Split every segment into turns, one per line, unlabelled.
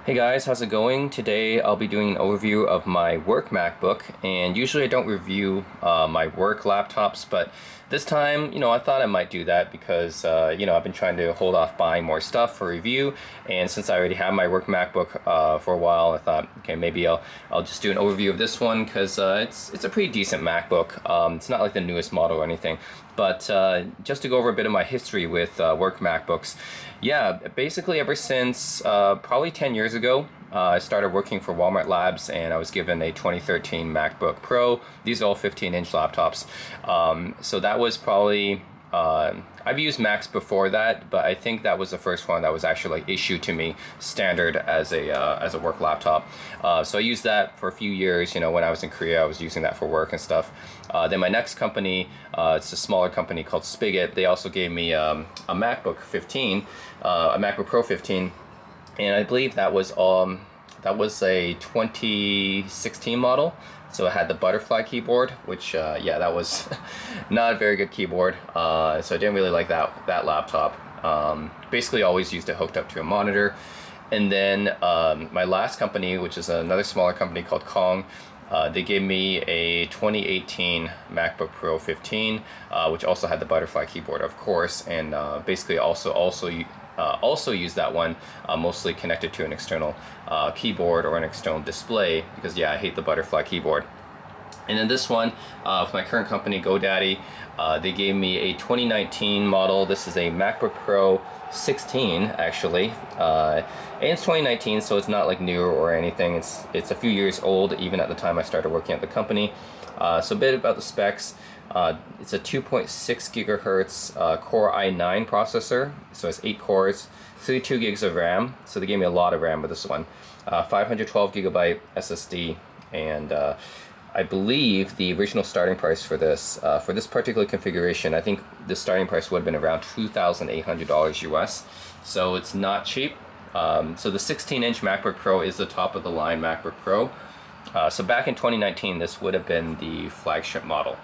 Hey guys, how's it going? Today I'll be doing an overview of my work MacBook, and usually I don't review my work laptops, but this time, I thought I might do that because, I've been trying to hold off buying more stuff for review, and since I already have my work MacBook for a while, I thought, okay, maybe I'll just do an overview of this one because it's a pretty decent MacBook. It's not like the newest model or anything, but just to go over a bit of my history with work MacBooks. Yeah, basically ever since probably 10 years ago, I started working for Walmart Labs and I was given a 2013 MacBook Pro. These are all 15-inch laptops. So that was probably, I've used Macs before that, but I think that was the first one that was actually like issued to me standard as a work laptop. So I used that for a few years. When I was in Korea, I was using that for work and stuff. Then my next company, it's a smaller company called Spigot. They also gave me a MacBook 15, a MacBook Pro 15, and I believe that was a 2016 model. So it had the butterfly keyboard, which that was not a very good keyboard. So I didn't really like that laptop. Basically, always used it hooked up to a monitor. And then my last company, which is another smaller company called Kong, they gave me a 2018 MacBook Pro 15, which also had the butterfly keyboard, of course, and basically also use that one mostly connected to an external keyboard or an external display because I hate the butterfly keyboard. And then this one, with my current company GoDaddy, they gave me a 2019 model. This is a MacBook Pro 16 actually, and it's 2019, so it's not like new or anything. It's a few years old even at the time I started working at the company. So a bit about the specs. It's a 2.6 gigahertz Core i9 processor, so it's 8 cores, 32 gigs of RAM, so they gave me a lot of RAM with this one, 512 gigabyte SSD, and I believe the original starting price for this particular configuration, I think the starting price would have been around $2,800 US, so it's not cheap. So the 16-inch MacBook Pro is the top of the line MacBook Pro. So back in 2019, this would have been the flagship model.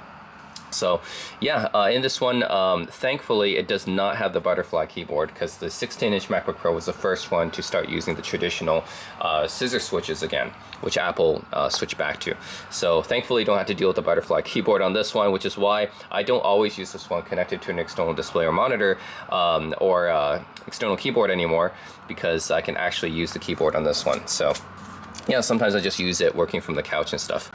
So in this one, thankfully it does not have the butterfly keyboard because the 16-inch MacBook Pro was the first one to start using the traditional scissor switches again, which Apple switched back to. So thankfully you don't have to deal with the butterfly keyboard on this one, which is why I don't always use this one connected to an external display or monitor or external keyboard anymore, because I can actually use the keyboard on this one. So sometimes I just use it working from the couch and stuff.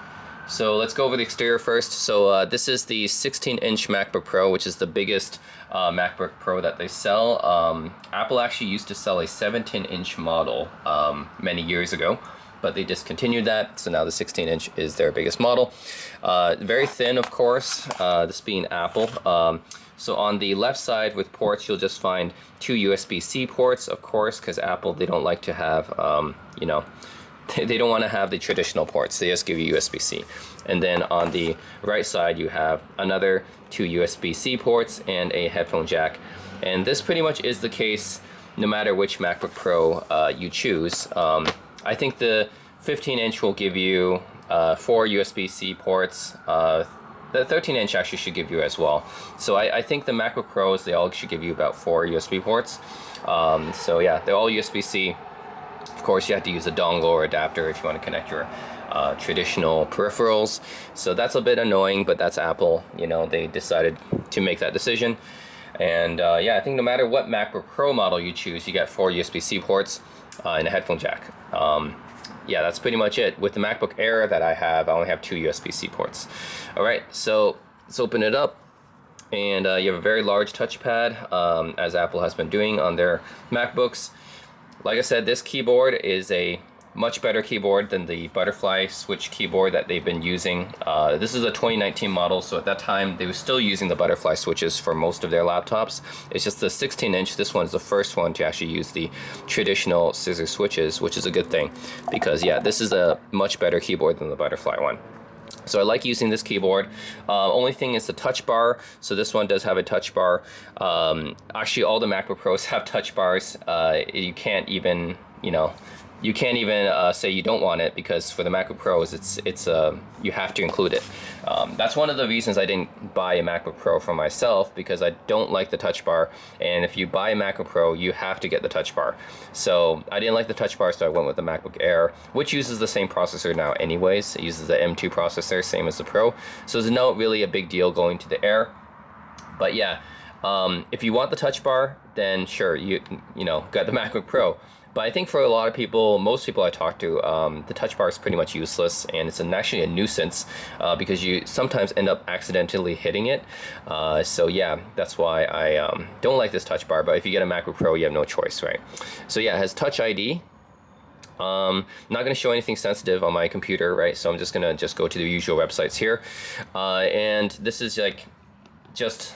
So let's go over the exterior first. So this is the 16-inch MacBook Pro, which is the biggest MacBook Pro that they sell. Apple actually used to sell a 17-inch model many years ago, but they discontinued that, so now the 16-inch is their biggest model. Very thin, of course, this being Apple. So on the left side with ports, you'll just find 2 USB-C ports, of course, because Apple, they don't like to have, they don't want to have the traditional ports. They just give you USB-C. And then on the right side, you have another 2 USB-C ports and a headphone jack. And this pretty much is the case no matter which MacBook Pro you choose. I think the 15-inch will give you 4 USB-C ports. The 13-inch actually should give you as well. So I think the MacBook Pros, they all should give you about 4 USB ports. They're all USB-C. Of course, you have to use a dongle or adapter if you want to connect your traditional peripherals. So that's a bit annoying, but that's Apple. They decided to make that decision. And I think no matter what MacBook Pro model you choose, you get 4 USB-C ports and a headphone jack. That's pretty much it. With the MacBook Air that I have, I only have 2 USB-C ports. All right, so let's open it up. And you have a very large touchpad, as Apple has been doing on their MacBooks. Like I said, this keyboard is a much better keyboard than the butterfly switch keyboard that they've been using. This is a 2019 model, so at that time they were still using the butterfly switches for most of their laptops. It's just the 16-inch, this one's the first one to actually use the traditional scissor switches, which is a good thing because this is a much better keyboard than the butterfly one. So I like using this keyboard. Only thing is the touch bar. So this one does have a touch bar. Actually, all the MacBook Pros have touch bars. You can't even, you can't even say you don't want it, because for the MacBook Pros, it's you have to include it. That's one of the reasons I didn't buy a MacBook Pro for myself, because I don't like the touch bar, and if you buy a MacBook Pro, you have to get the touch bar. So I didn't like the touch bar, so I went with the MacBook Air, which uses the same processor now anyways. It uses the M2 processor, same as the Pro, so there's not really a big deal going to the Air. But yeah, if you want the touch bar, then sure, you know, got the MacBook Pro. But I think for a lot of people, most people I talk to, the touch bar is pretty much useless, and it's actually a nuisance because you sometimes end up accidentally hitting it. So yeah, that's why I don't like this touch bar. But if you get a MacBook Pro, you have no choice, right? So yeah, it has Touch ID. Not going to show anything sensitive on my computer, right? So I'm just going to go to the usual websites here. And this is like just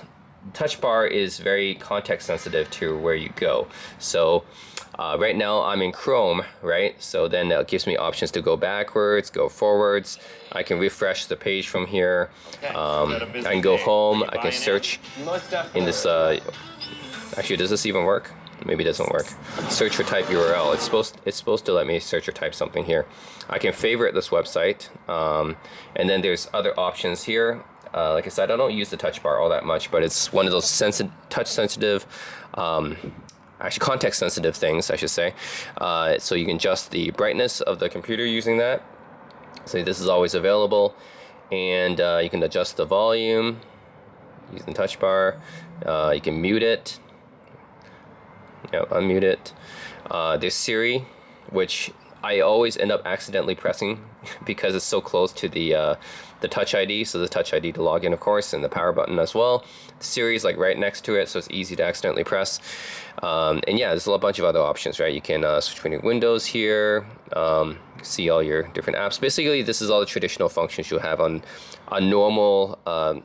touch bar is very context sensitive to where you go. So right now I'm in Chrome, right? So then that gives me options to go backwards, go forwards. I can refresh the page from here. I can go home. I can search in this. Actually, does this even work? Maybe it doesn't work. Search or type URL. It's supposed to let me search or type something here. I can favorite this website, and then there's other options here. Like I said, I don't use the touch bar all that much, but it's one of those touch sensitive, actually context sensitive things, I should say. So you can adjust the brightness of the computer using that. So this is always available, and you can adjust the volume using the touch bar. You can mute it. Unmute it. There's Siri, which I always end up accidentally pressing because it's so close to the Touch ID. So the Touch ID to log in, of course, and the power button as well. Siri is like right next to it, so it's easy to accidentally press. And yeah, there's a bunch of other options, right? You can switch between windows here, see all your different apps. Basically, this is all the traditional functions you'll have on a normal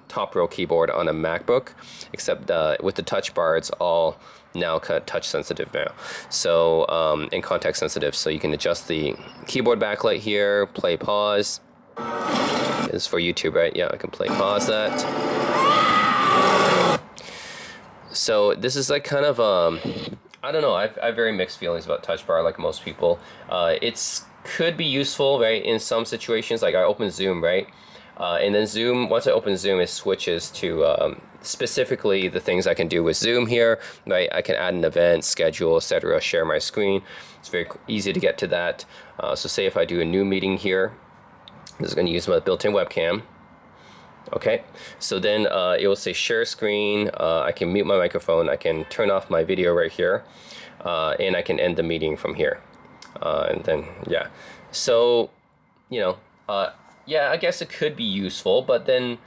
top row keyboard on a MacBook, except with the touch bar, it's all now kind of touch sensitive now, so and context sensitive. So you can adjust the keyboard backlight here, play, pause. This is for YouTube, right? Yeah, I can play, pause that. So this is like kind of I don't know. I have very mixed feelings about touch bar, like most people. It's could be useful, right, in some situations. Like I open Zoom, right, and then Zoom. Once I open Zoom, it switches to specifically the things I can do with Zoom here, right? I can add an event, schedule, etc., share my screen. It's very easy to get to that. So say if I do a new meeting here, this is going to use my built-in webcam. Okay, so then it will say share screen. I can mute my microphone. I can turn off my video right here, and I can end the meeting from here. And then yeah, so yeah, I guess it could be useful, but then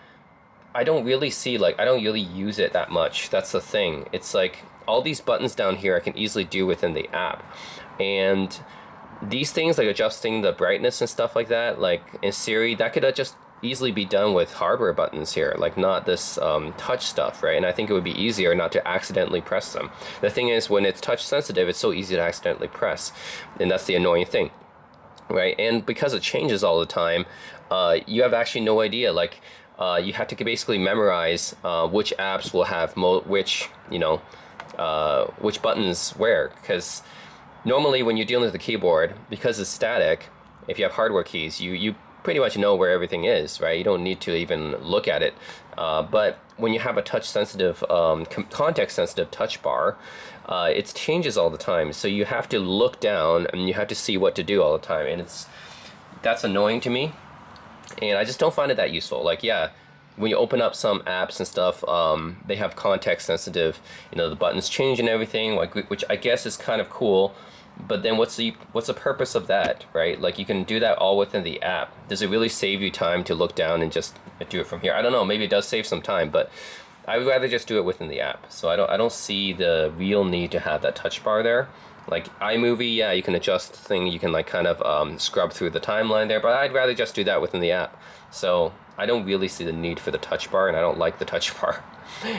I don't really see, like, I don't really use it that much. That's the thing. It's like all these buttons down here I can easily do within the app, and these things like adjusting the brightness and stuff like that, like in Siri, that could just easily be done with hardware buttons here, like not this touch stuff, right? And I think it would be easier not to accidentally press them. The thing is, when it's touch sensitive, it's so easy to accidentally press, and that's the annoying thing, right? And because it changes all the time, you have actually no idea, like you have to basically memorize which apps will have which buttons where, because normally when you're dealing with the keyboard, because it's static, if you have hardware keys, you pretty much know where everything is, right? You don't need to even look at it. But when you have a touch-sensitive, context-sensitive touch bar, it changes all the time. So you have to look down and you have to see what to do all the time, and that's annoying to me. And I just don't find it that useful. Like, yeah, when you open up some apps and stuff, they have context-sensitive, the buttons change and everything, like, which I guess is kind of cool. But then what's the purpose of that, right? Like, you can do that all within the app. Does it really save you time to look down and just do it from here? I don't know. Maybe it does save some time, but I would rather just do it within the app. So I don't see the real need to have that touch bar there. Like iMovie, yeah, you can adjust the thing. You can like kind of scrub through the timeline there, but I'd rather just do that within the app. So I don't really see the need for the touch bar, and I don't like the touch bar.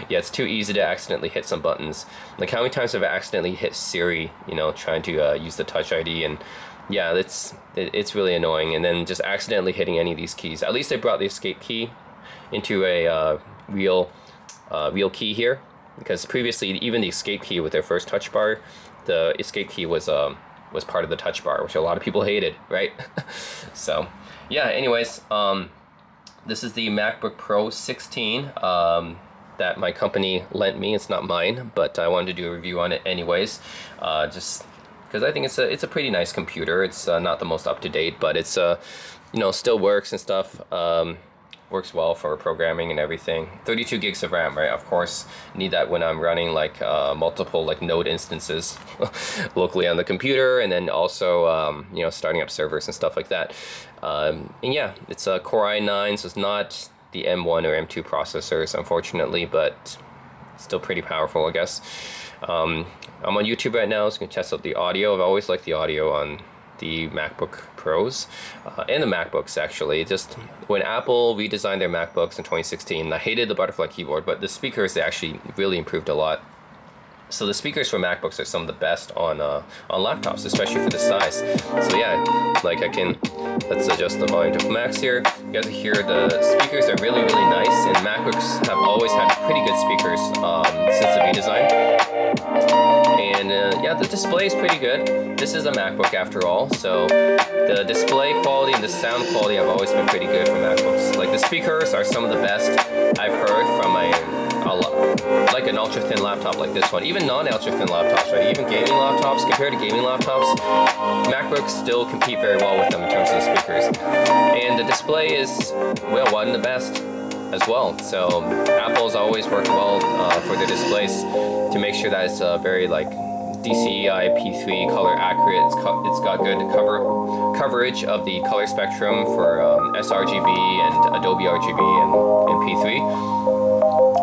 Yeah, it's too easy to accidentally hit some buttons. Like, how many times have I accidentally hit Siri, trying to use the Touch ID, and yeah, it's really annoying. And then just accidentally hitting any of these keys. At least they brought the escape key into a real key here, because previously even the escape key with their first touch bar, the escape key was was part of the touch bar, which a lot of people hated, right? So yeah, anyways, this is the MacBook Pro 16 that my company lent me. It's not mine, but I wanted to do a review on it anyways, just because I think it's a pretty nice computer. It's not the most up to date, but it's you know, still works and stuff. Works well for programming and everything. 32 gigs of RAM, right? Of course, need that when I'm running like multiple like node instances locally on the computer, and then also you know, starting up servers and stuff like that. And yeah, it's a Core i9, so it's not the M1 or M2 processors, unfortunately, but still pretty powerful, I guess. I'm on YouTube right now, so I can test out the audio. I've always liked the audio on the MacBook Pros and the MacBooks, actually. Just when Apple redesigned their MacBooks in 2016, I hated the butterfly keyboard, but the speakers, they actually really improved a lot. So the speakers for MacBooks are some of the best on laptops, especially for the size. So yeah, like I can, let's adjust the volume to max here. You guys hear the speakers are really, really nice, and MacBooks have always had pretty good speakers since the redesign. And yeah, the display is pretty good. This is a MacBook after all, so the display quality and the sound quality have always been pretty good for MacBooks. Like the speakers are some of the best I've heard from like an ultra thin laptop like this one. Even non-ultra thin laptops, right? Even gaming laptops, compared to gaming laptops, MacBooks still compete very well with them in terms of the speakers. And the display is, well, one of the best as well. So Apple's always worked well for their displays to make sure that it's very like DCI P3 color accurate. It's got good coverage of the color spectrum for sRGB and Adobe RGB and P3.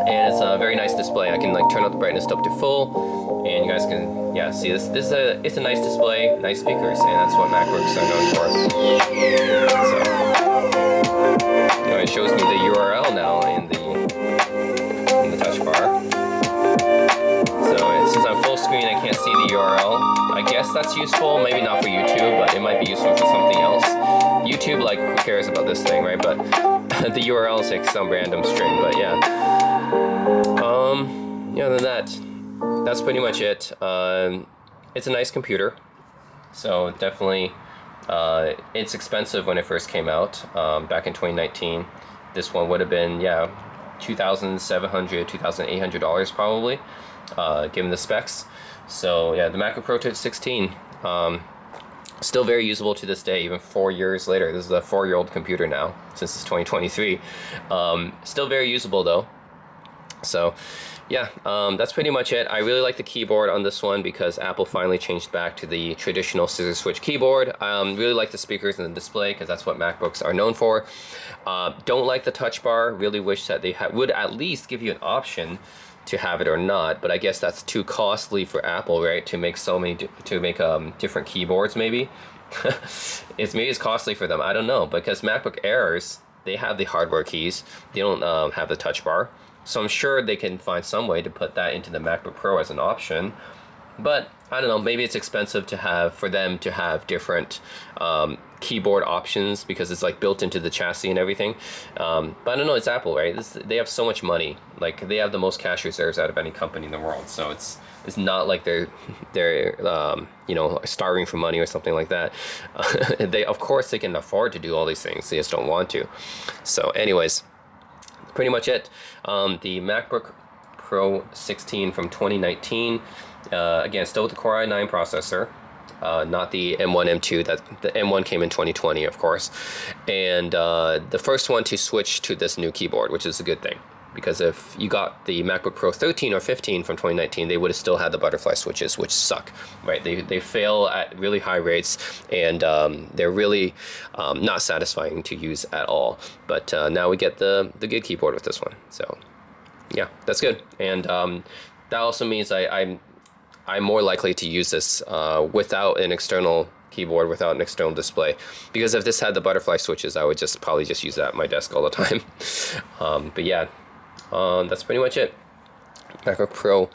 And it's a very nice display. I can like turn up the brightness up to full, and you guys can see this. It's a nice display, nice speakers, and that's what MacBooks are known for. So you know, it shows me the URL now in the touch bar. So since I'm full screen, I can't see the URL. I guess that's useful. Maybe not for YouTube, but it might be useful for something else. YouTube, like, who cares about this thing, right? But the URL is like some random string. But yeah. Yeah, other than that's pretty much it. It's a nice computer, so definitely it's expensive when it first came out back in 2019. This one would have been $2,700, $2,800 probably, given the specs. So yeah, the MacBook Pro 16 still very usable to this day, even 4 years later. This is a 4-year-old computer now, since it's 2023. Still very usable though. So yeah, that's pretty much it. I really like the keyboard on this one because Apple finally changed back to the traditional scissor switch keyboard. Really like the speakers and the display because that's what MacBooks are known for. Don't like the touch bar. Really wish that they would at least give you an option to have it or not, but I guess that's too costly for Apple, right? To make different keyboards, maybe. It's costly for them. I don't know, because MacBook Airs, they have the hardware keys. They don't have the touch bar. So I'm sure they can find some way to put that into the MacBook Pro as an option. But I don't know, maybe it's expensive for them to have different keyboard options because it's like built into the chassis and everything. But I don't know, it's Apple, right? They have so much money. Like, they have the most cash reserves out of any company in the world. So it's not like they're you know, starving for money or something like that. Of course they can afford to do all these things. They just don't want to. So anyways, pretty much it. The MacBook Pro 16 from 2019. Again, still with the Core i9 processor, not the M1, M2. The M1 came in 2020, of course. And the first one to switch to this new keyboard, which is a good thing. Because if you got the MacBook Pro 13 or 15 from 2019, they would have still had the butterfly switches, which suck, right? They fail at really high rates, and they're really not satisfying to use at all. But now we get the good keyboard with this one. So yeah, that's good. And that also means I'm more likely to use this without an external keyboard, without an external display, because if this had the butterfly switches, I would probably just use that at my desk all the time. But yeah, that's pretty much it. MacBook Pro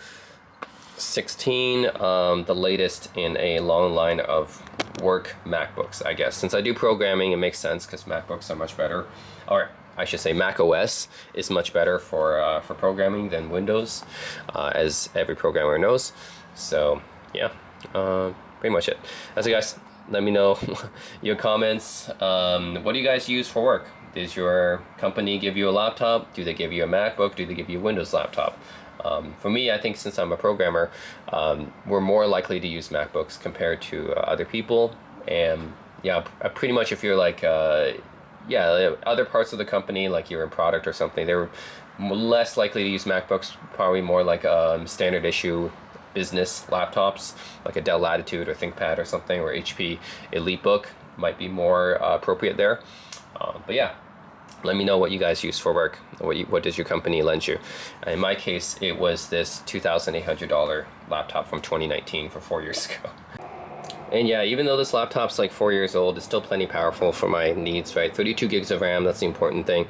16, the latest in a long line of work MacBooks, I guess. Since I do programming, it makes sense because MacBooks are much better, or I should say Mac OS is much better for programming than Windows, as every programmer knows. So yeah, pretty much it. That's it, guys. Let me know your comments. What do you guys use for work? Does your company give you a laptop? Do they give you a MacBook? Do they give you a Windows laptop? For me, I think since I'm a programmer, we're more likely to use MacBooks compared to other people. And yeah, pretty much if you're like, yeah, other parts of the company, like you're in product or something, they're less likely to use MacBooks, probably more like standard issue business laptops, like a Dell Latitude or ThinkPad or something, or HP EliteBook might be more appropriate there. But yeah, let me know what you guys use for work. What does your company lend you? In my case, it was this $2,800 laptop from 2019 for 4 years ago. And yeah, even though this laptop's like 4 years old, it's still plenty powerful for my needs, right? 32 gigs of RAM, that's the important thing,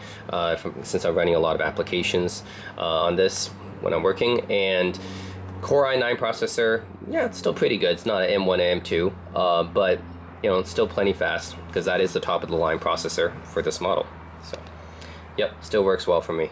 since I'm running a lot of applications on this when I'm working. And Core i9 processor, yeah, it's still pretty good. It's not an M1, M2, but you know, it's still plenty fast because that is the top of the line processor for this model. So, yep, still works well for me.